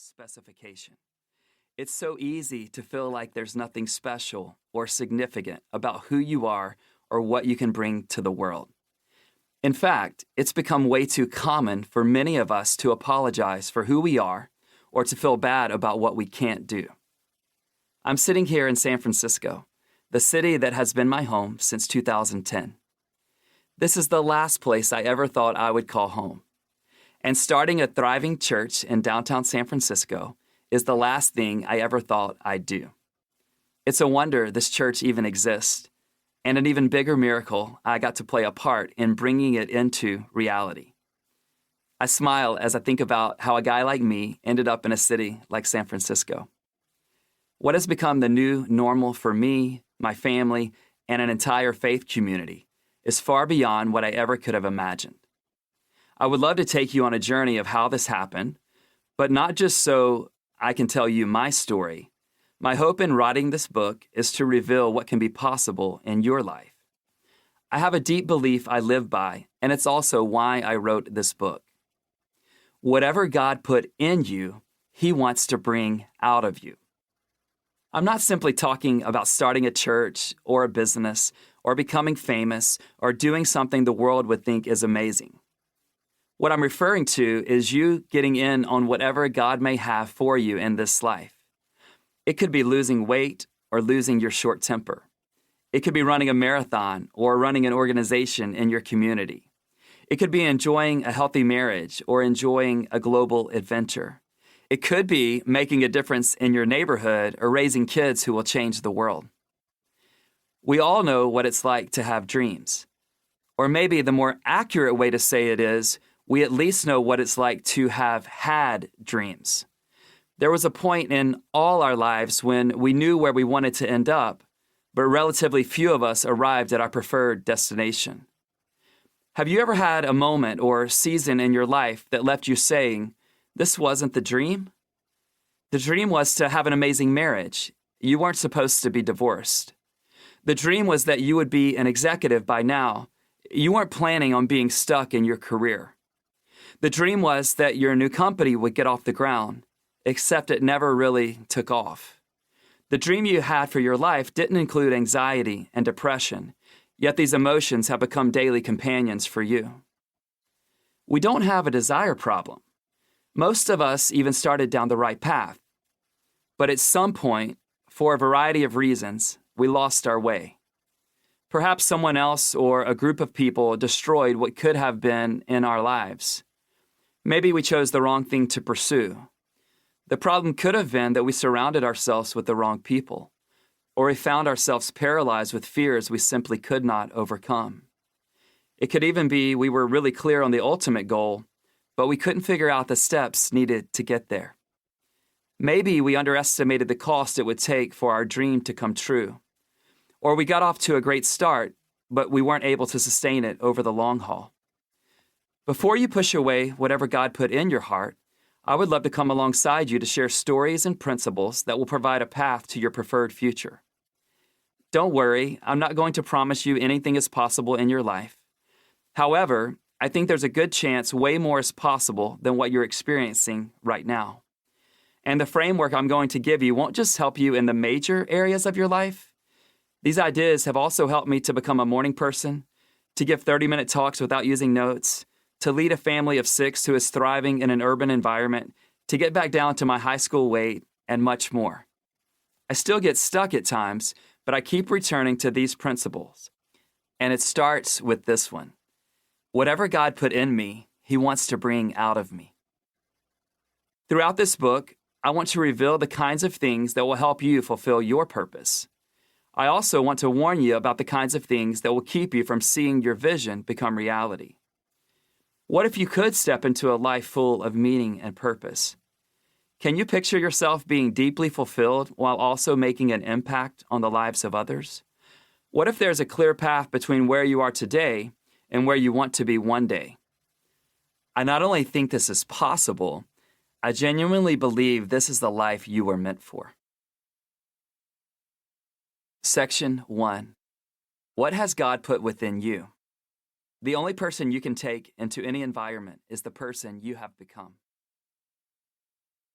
specification. It's so easy to feel like there's nothing special or significant about who you are or what you can bring to the world. In fact, it's become way too common for many of us to apologize for who we are or to feel bad about what we can't do. I'm sitting here in San Francisco, the city that has been my home since 2010. This is the last place I ever thought I would call home. And starting a thriving church in downtown San Francisco is the last thing I ever thought I'd do. It's a wonder this church even exists, and an even bigger miracle I got to play a part in bringing it into reality. I smile as I think about how a guy like me ended up in a city like San Francisco. What has become the new normal for me, my family, and an entire faith community is far beyond what I ever could have imagined. I would love to take you on a journey of how this happened, but not just so I can tell you my story. My hope in writing this book is to reveal what can be possible in your life. I have a deep belief I live by, and it's also why I wrote this book. Whatever God put in you, He wants to bring out of you. I'm not simply talking about starting a church or a business or becoming famous or doing something the world would think is amazing. What I'm referring to is you getting in on whatever God may have for you in this life. It could be losing weight or losing your short temper. It could be running a marathon or running an organization in your community. It could be enjoying a healthy marriage or enjoying a global adventure. It could be making a difference in your neighborhood or raising kids who will change the world. We all know what it's like to have dreams. Or maybe the more accurate way to say it is, we at least know what it's like to have had dreams. There was a point in all our lives when we knew where we wanted to end up, but relatively few of us arrived at our preferred destination. Have you ever had a moment or season in your life that left you saying, "This wasn't the dream"? The dream was to have an amazing marriage. You weren't supposed to be divorced. The dream was that you would be an executive by now. You weren't planning on being stuck in your career. The dream was that your new company would get off the ground, except it never really took off. The dream you had for your life didn't include anxiety and depression, yet these emotions have become daily companions for you. We don't have a desire problem. Most of us even started down the right path. But at some point, for a variety of reasons, we lost our way. Perhaps someone else or a group of people destroyed what could have been in our lives. Maybe we chose the wrong thing to pursue. The problem could have been that we surrounded ourselves with the wrong people, or we found ourselves paralyzed with fears we simply could not overcome. It could even be we were really clear on the ultimate goal, but we couldn't figure out the steps needed to get there. Maybe we underestimated the cost it would take for our dream to come true, or we got off to a great start, but we weren't able to sustain it over the long haul. Before you push away whatever God put in your heart, I would love to come alongside you to share stories and principles that will provide a path to your preferred future. Don't worry, I'm not going to promise you anything is possible in your life. However, I think there's a good chance way more is possible than what you're experiencing right now. And the framework I'm going to give you won't just help you in the major areas of your life. These ideas have also helped me to become a morning person, to give 30-minute talks without using notes, to lead a family of 6 who is thriving in an urban environment, to get back down to my high school weight, and much more. I still get stuck at times, but I keep returning to these principles. And it starts with this one. Whatever God put in me, He wants to bring out of me. Throughout this book, I want to reveal the kinds of things that will help you fulfill your purpose. I also want to warn you about the kinds of things that will keep you from seeing your vision become reality. What if you could step into a life full of meaning and purpose? Can you picture yourself being deeply fulfilled while also making an impact on the lives of others? What if there's a clear path between where you are today and where you want to be one day? I not only think this is possible, I genuinely believe this is the life you were meant for. Section 1. What has God put within you? The only person you can take into any environment is the person you have become.